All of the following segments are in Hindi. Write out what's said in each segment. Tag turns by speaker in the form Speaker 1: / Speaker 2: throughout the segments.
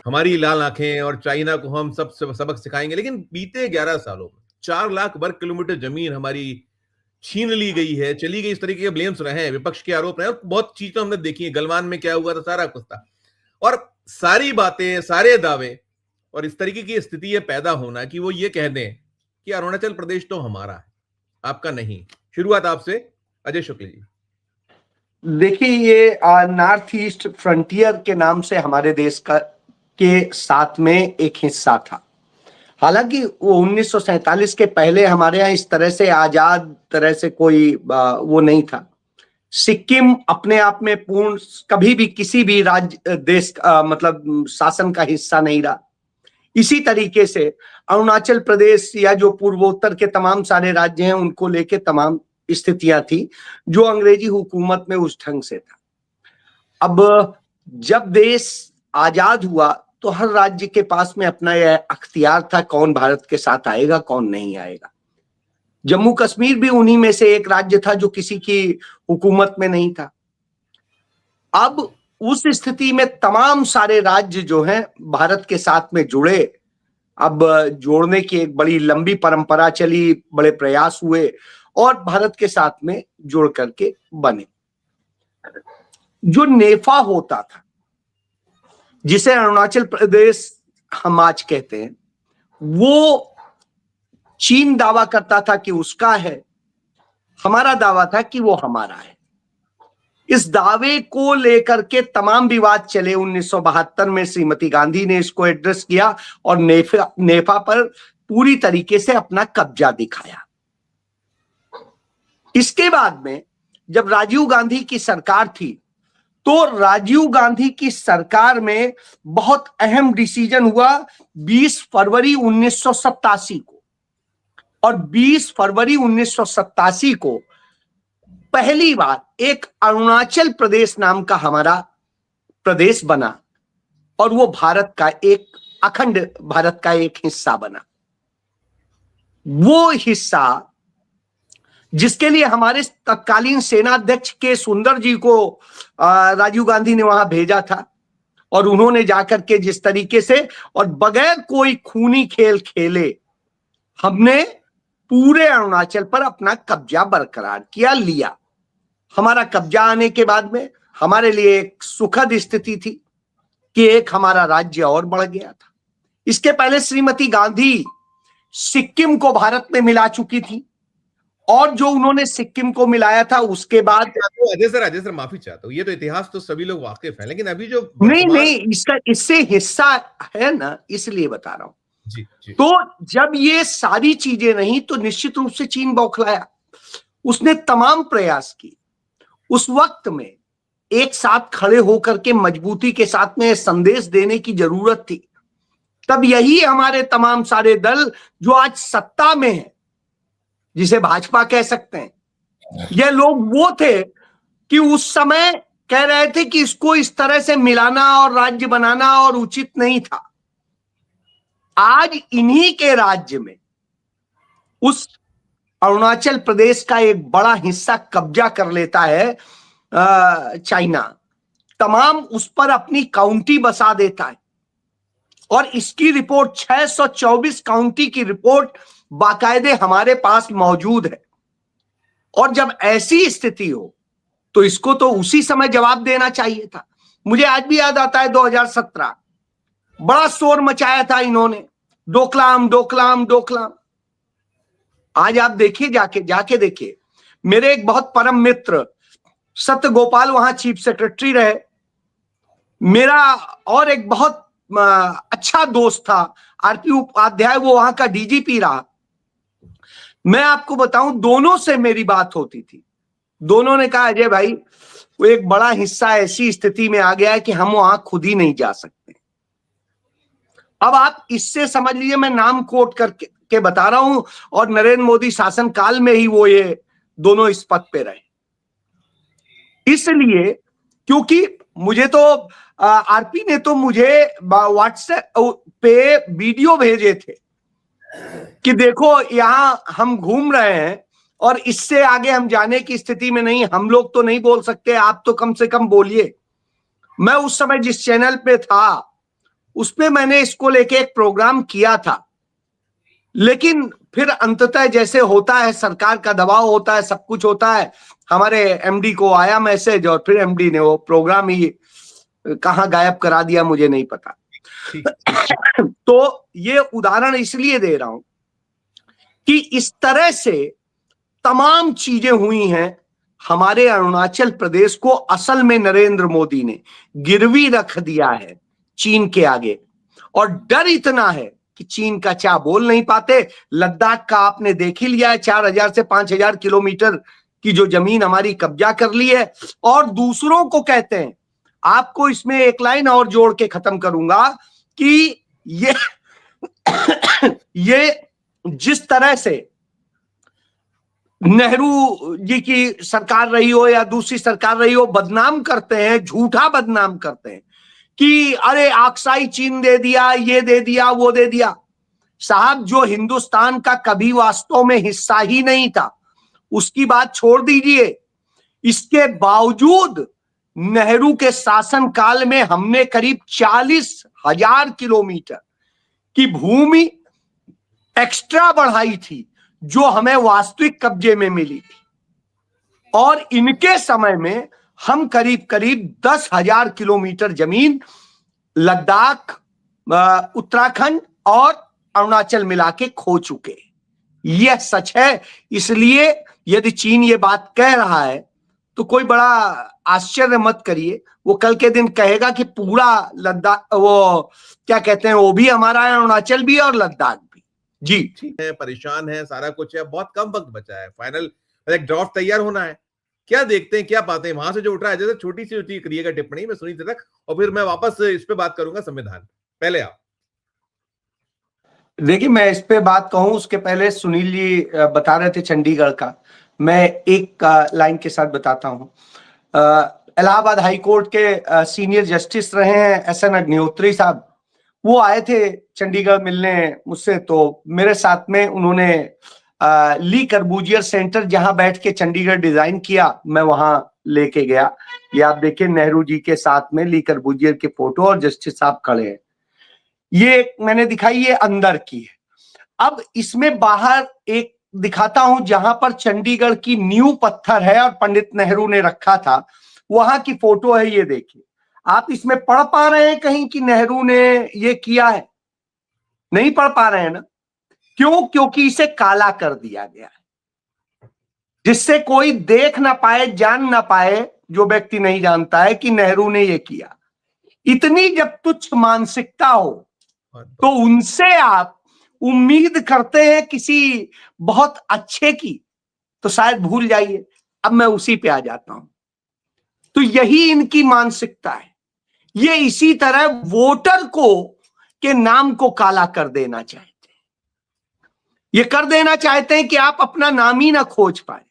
Speaker 1: हमारी लाल आंखें और चाइना को हम सब सबक सिखाएंगे, लेकिन बीते 11 सालों में 4 लाख वर्ग किलोमीटर जमीन हमारी छीन ली गई है, चली गई। इस तरीके के ब्लेम्स रहे हैं, विपक्ष के आरोप रहे हैं, और बहुत चीजें हमने देखी हैं। गलवान में क्या हुआ था, सारा कुछ था। और सारी बातें, सारे दावे, और इस तरीके की स्थिति ये पैदा होना कि वो ये कह दें कि अरुणाचल प्रदेश तो हमारा है, आपका नहीं। शुरुआत आपसे, अजय शुक्ल जी।
Speaker 2: देखिए, ये नॉर्थ ईस्ट फ्रंटियर के नाम से हमारे देश का के साथ में एक हिस्सा था। हालांकि वो 1947 के पहले हमारे यहाँ इस तरह से आजाद तरह से कोई वो नहीं था। सिक्किम अपने आप में पूर्ण कभी भी किसी भी राज्य देश मतलब शासन का हिस्सा नहीं रहा। इसी तरीके से अरुणाचल प्रदेश या जो पूर्वोत्तर के तमाम सारे राज्य हैं उनको लेके तमाम स्थितियां थी जो अंग्रेजी हुकूमत में उस ढंग से था। अब जब देश आजाद हुआ तो हर राज्य के पास में अपना यह अख्तियार था कौन भारत के साथ आएगा कौन नहीं आएगा। जम्मू कश्मीर भी उन्हीं में से एक राज्य था जो किसी की हुकूमत में नहीं था। अब उस स्थिति में तमाम सारे राज्य जो हैं भारत के साथ में जुड़े। अब जोड़ने की एक बड़ी लंबी परंपरा चली, बड़े प्रयास हुए और भारत के साथ में जोड़ करके बने। जो नेफा होता था, जिसे अरुणाचल प्रदेश हम आज कहते हैं, वो चीन दावा करता था कि उसका है, हमारा दावा था कि वो हमारा है। इस दावे को लेकर के तमाम विवाद चले। 1972 में श्रीमती गांधी ने इसको एड्रेस किया और नेफा पर पूरी तरीके से अपना कब्जा दिखाया। इसके बाद में जब राजीव गांधी की सरकार थी तो राजीव गांधी की सरकार में बहुत अहम डिसीजन हुआ 20 फरवरी 1987 को। और 20 फरवरी 1987 को पहली बार एक अरुणाचल प्रदेश नाम का हमारा प्रदेश बना और वो भारत का एक अखंड भारत का एक हिस्सा बना। वो हिस्सा जिसके लिए हमारे तत्कालीन सेनाध्यक्ष के सुंदर जी को राजीव गांधी ने वहां भेजा था और उन्होंने जाकर के जिस तरीके से और बगैर कोई खूनी खेल खेले हमने पूरे अरुणाचल पर अपना कब्जा बरकरार किया, लिया। हमारा कब्जा आने के बाद में हमारे लिए एक सुखद स्थिति थी कि एक हमारा राज्य और बढ़ गया था। इसके पहले श्रीमती गांधी सिक्किम को भारत में मिला चुकी थी और जो उन्होंने सिक्किम को मिलाया था उसके बाद
Speaker 1: अजय सर माफी चाहता हूँ, ये तो इतिहास तो सभी लोग वाकिफ हैं, लेकिन अभी जो
Speaker 2: नहीं इसका इससे हिस्सा है ना, इसलिए बता रहा हूं।
Speaker 1: जी।
Speaker 2: तो जब ये सारी चीजें नहीं तो निश्चित रूप से चीन बौखलाया। उसने तमाम प्रयास किए। उस वक्त में एक साथ खड़े होकर के मजबूती के साथ में संदेश देने की जरूरत थी। तब यही हमारे तमाम सारे दल जो आज सत्ता में है, जिसे भाजपा कह सकते हैं, ये लोग वो थे कि उस समय कह रहे थे कि इसको इस तरह से मिलाना और राज्य बनाना और उचित नहीं था। आज इन्हीं के राज्य में उस अरुणाचल प्रदेश का एक बड़ा हिस्सा कब्जा कर लेता है चाइना। तमाम उस पर अपनी काउंटी बसा देता है और इसकी रिपोर्ट 624 काउंटी की रिपोर्ट बाकायदे हमारे पास मौजूद है। और जब ऐसी स्थिति हो तो इसको तो उसी समय जवाब देना चाहिए था। मुझे आज भी याद आता है 2017 बड़ा शोर मचाया था इन्होंने, डोकलाम डोकलाम डोकलाम। आज आप देखिए, जाके देखिए, मेरे एक बहुत परम मित्र सत्य गोपाल वहां चीफ सेक्रेटरी रहे। मेरा और एक बहुत अच्छा दोस्त था आरपी उपाध्याय, वो वहां का डीजीपी रहा। मैं आपको बताऊं, दोनों से मेरी बात होती थी। दोनों ने कहा अजय भाई वो एक बड़ा हिस्सा ऐसी स्थिति में आ गया है कि हम वहां खुद ही नहीं जा सकते। अब आप इससे समझ लीजिए, मैं नाम कोट करके बता रहा हूं, और नरेंद्र मोदी शासन काल में ही वो ये दोनों इस पद पे रहे। इसलिए क्योंकि मुझे तो आरपी ने तो मुझे व्हाट्सएप पे वीडियो भेजे थे कि देखो यहां हम घूम रहे हैं और इससे आगे हम जाने की स्थिति में नहीं, हम लोग तो नहीं बोल सकते, आप तो कम से कम बोलिए। मैं उस समय जिस चैनल पे था उसमें मैंने इसको लेके एक प्रोग्राम किया था, लेकिन फिर अंततः जैसे होता है, सरकार का दबाव होता है, सब कुछ होता है, हमारे एमडी को आया मैसेज और फिर एमडी ने वो प्रोग्राम ही कहां गायब करा दिया, मुझे नहीं पता। तो ये उदाहरण इसलिए दे रहा हूं कि इस तरह से तमाम चीजें हुई हैं। हमारे अरुणाचल प्रदेश को असल में नरेंद्र मोदी ने गिरवी रख दिया है चीन के आगे, और डर इतना है कि चीन का चा बोल नहीं पाते। लद्दाख का आपने देख ही लिया है, 4000 से 5000 किलोमीटर की जो जमीन हमारी कब्जा कर ली है, और दूसरों को कहते हैं। आपको इसमें एक लाइन और जोड़ के खत्म करूंगा कि ये जिस तरह से नेहरू जी की सरकार रही हो या दूसरी सरकार रही हो, बदनाम करते हैं, झूठा बदनाम करते हैं कि अरे आक्साई चीन दे दिया, ये दे दिया, वो दे दिया। साहब, जो हिंदुस्तान का कभी वास्तव में हिस्सा ही नहीं था, उसकी बात छोड़ दीजिए। इसके बावजूद नेहरू के शासनकाल में हमने करीब 40,000 किलोमीटर की भूमि एक्स्ट्रा बढ़ाई थी, जो हमें वास्तविक कब्जे में मिली थी। और इनके समय में हम करीब करीब 10,000 किलोमीटर जमीन लद्दाख, उत्तराखंड और अरुणाचल मिला के खो चुके। यह सच है। इसलिए यदि चीन ये बात कह रहा है तो कोई बड़ा आश्चर्य मत करिए। वो कल के दिन कहेगा कि पूरा लद्दाख, वो क्या कहते हैं, वो भी हमारा है, अरुणाचल भी और लद्दाख भी। जी
Speaker 1: ठीक है, परेशान है, सारा कुछ है, बहुत कम वक्त बचा है, फाइनल एक ड्राफ्ट तैयार होना है। क्या देखते हैं, क्या पाते हैं वहां से जो उठ रहा है? जैसे छोटी सी होती करिएगा टिप्पणी में सुनी तक, और फिर मैं वापस इस पे बात करूंगा संविधान। पहले आप
Speaker 2: देखिए, मैं इस पे बात कहूं उसके पहले सुनील जी बता रहे थे चंडीगढ़ का, मैं एक लाइन के साथ बताता हूं। इलाहाबाद हाई कोर्ट के सीनियर जस्टिस रहे हैं एसएन अग्निहोत्री साहब, वो आए थे चंडीगढ़ मिलने मुझसे। तो मेरे साथ में उन्होंने ली कर्बूजियर सेंटर जहां बैठ के चंडीगढ़ डिजाइन किया, मैं वहां लेके गया। ये आप देखिए, नेहरू जी के साथ में ली कर्बूजियर के फोटो और जस्टिस साहब खड़े हैं। ये मैंने दिखाई, ये अंदर की है। अब इसमें बाहर एक दिखाता हूं जहां पर चंडीगढ़ की नींव पत्थर है और पंडित नेहरू ने रखा था, वहां की फोटो है। ये देखिए, आप इसमें पढ़ पा रहे हैं कहीं कि नेहरू ने ये किया है? नहीं पढ़ पा रहे हैं ना? क्यों? क्योंकि इसे काला कर दिया गया है, जिससे कोई देख ना पाए, जान ना पाए, जो व्यक्ति नहीं जानता है कि नेहरू ने ये किया। इतनी जब तुच्छ मानसिकता हो तो उनसे आप उम्मीद करते हैं किसी बहुत अच्छे की, तो शायद भूल जाइए। अब मैं उसी पे आ जाता हूं। तो यही इनकी मानसिकता है। ये इसी तरह वोटर को के नाम को काला कर देना चाहते हैं। ये कर देना चाहते हैं कि आप अपना नाम ही ना खोज पाए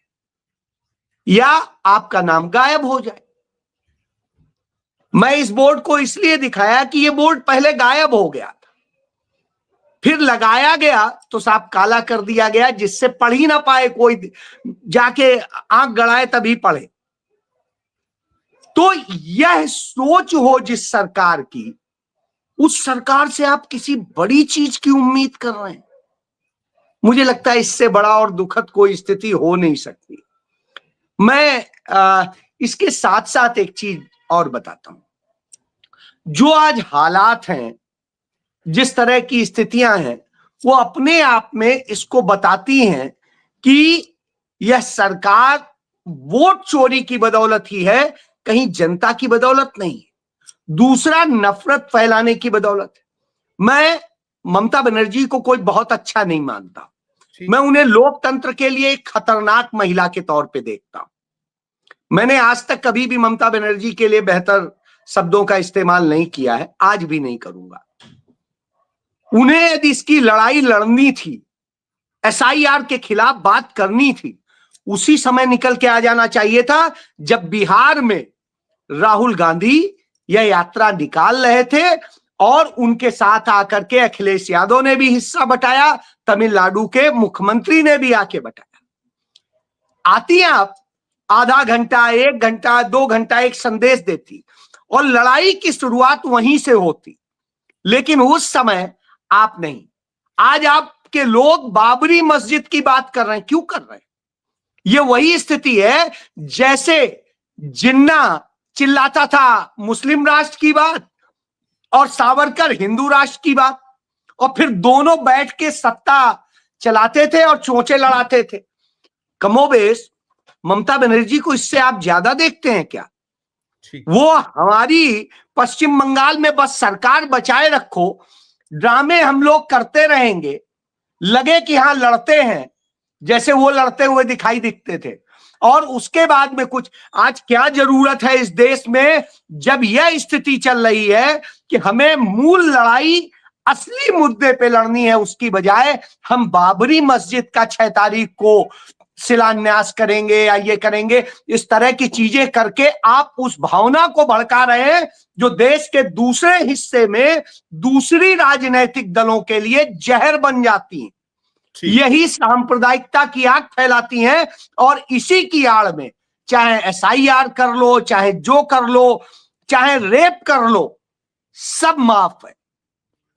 Speaker 2: या आपका नाम गायब हो जाए। मैं इस बोर्ड को इसलिए दिखाया कि ये बोर्ड पहले गायब हो गया था, फिर लगाया गया तो साफ काला कर दिया गया, जिससे पढ़ ही ना पाए कोई, जाके आंख गड़ाए तभी पढ़े। तो यह सोच हो जिस सरकार की, उस सरकार से आप किसी बड़ी चीज की उम्मीद कर रहे हैं। मुझे लगता है इससे बड़ा और दुखद कोई स्थिति हो नहीं सकती। मैं इसके साथ साथ एक चीज और बताता हूं। जो आज हालात हैं, जिस तरह की स्थितियां हैं, वो अपने आप में इसको बताती हैं कि यह सरकार वोट चोरी की बदौलत ही है, कहीं जनता की बदौलत नहीं है। दूसरा, नफरत फैलाने की बदौलत है। मैं ममता बनर्जी को कोई बहुत अच्छा नहीं मानता। मैं उन्हें लोकतंत्र के लिए एक खतरनाक महिला के तौर पे देखता हूं। मैंने आज तक कभी भी ममता बनर्जी के लिए बेहतर शब्दों का इस्तेमाल नहीं किया है, आज भी नहीं करूंगा। उन्हें यदि इसकी लड़ाई लड़नी थी, एसआईआर के खिलाफ बात करनी थी, उसी समय निकल के आ जाना चाहिए था जब बिहार में राहुल गांधी यह यात्रा निकाल रहे थे, और उनके साथ आकर के अखिलेश यादव ने भी हिस्सा बटाया, तमिलनाडु के मुख्यमंत्री ने भी आके बटाया। आती हैं आप, आधा घंटा, 1 घंटा, 2 घंटा एक संदेश देती, और लड़ाई की शुरुआत वहीं से होती। लेकिन उस समय आप नहीं। आज आपके लोग बाबरी मस्जिद की बात कर रहे हैं, क्यों कर रहे हैं? ये वही स्थिति है जैसे जिन्ना चिल्लाता था मुस्लिम राष्ट्र की बात और सावरकर हिंदू राष्ट्र की बात, और फिर दोनों बैठ के सत्ता चलाते थे और चोंचे लड़ाते थे। कमोबेश ममता बनर्जी को इससे आप ज्यादा देखते हैं क्या? वो हमारी पश्चिम बंगाल में बस सरकार बचाए रखो, ड्रामे हम लोग करते रहेंगे, लगे कि हां लड़ते हैं, जैसे वो लड़ते हुए दिखाई दिखते थे। और उसके बाद में कुछ, आज क्या जरूरत है इस देश में, जब यह स्थिति चल रही है कि हमें मूल लड़ाई असली मुद्दे पे लड़नी है, उसकी बजाय हम बाबरी मस्जिद का 6 तारीख को शिलान्यास करेंगे या ये करेंगे, इस तरह की चीजें करके आप उस भावना को भड़का रहे हैं जो देश के दूसरे हिस्से में दूसरी राजनीतिक दलों के लिए जहर बन जाती है। यही सांप्रदायिकता की आग फैलाती हैं, और इसी की आड़ में चाहे SIR कर लो, चाहे जो कर लो, चाहे रेप कर लो, सब माफ है।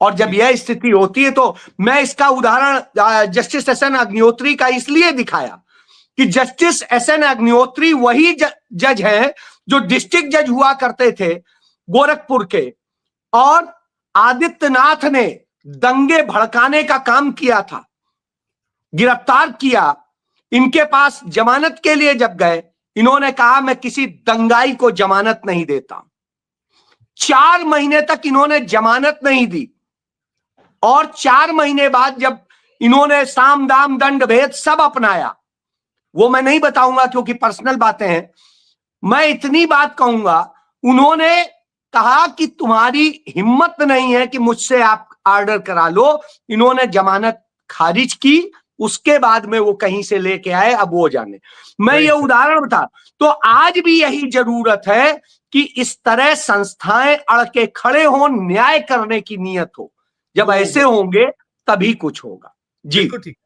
Speaker 2: और जब यह स्थिति होती है तो मैं इसका उदाहरण जस्टिस SN अग्निहोत्री का इसलिए दिखाया कि जस्टिस SN अग्निहोत्री वही जज हैं जो डिस्ट्रिक्ट जज हुआ करते थे गोरखपुर के, और आदित्यनाथ ने दंगे भड़काने का काम किया था, गिरफ्तार किया। इनके पास जमानत के लिए जब गए, इन्होंने कहा मैं किसी दंगाई को जमानत नहीं देता। 4 महीने तक इन्होंने जमानत नहीं दी, और 4 महीने बाद जब इन्होंने साम दाम दंड भेद सब अपनाया, वो मैं नहीं बताऊंगा क्योंकि पर्सनल बातें हैं, मैं इतनी बात कहूंगा, उन्होंने कहा कि तुम्हारी हिम्मत नहीं है कि मुझसे आप ऑर्डर करा लो। इन्होंने जमानत खारिज की, उसके बाद में वो कहीं से लेके आए, अब वो जाने। मैं ये उदाहरण बता, तो आज भी यही जरूरत है कि इस तरह संस्थाएं अड़ के खड़े हों, न्याय करने की नीयत हो। जब ऐसे होंगे तभी कुछ होगा। जी
Speaker 1: बिल्कुल ठीक।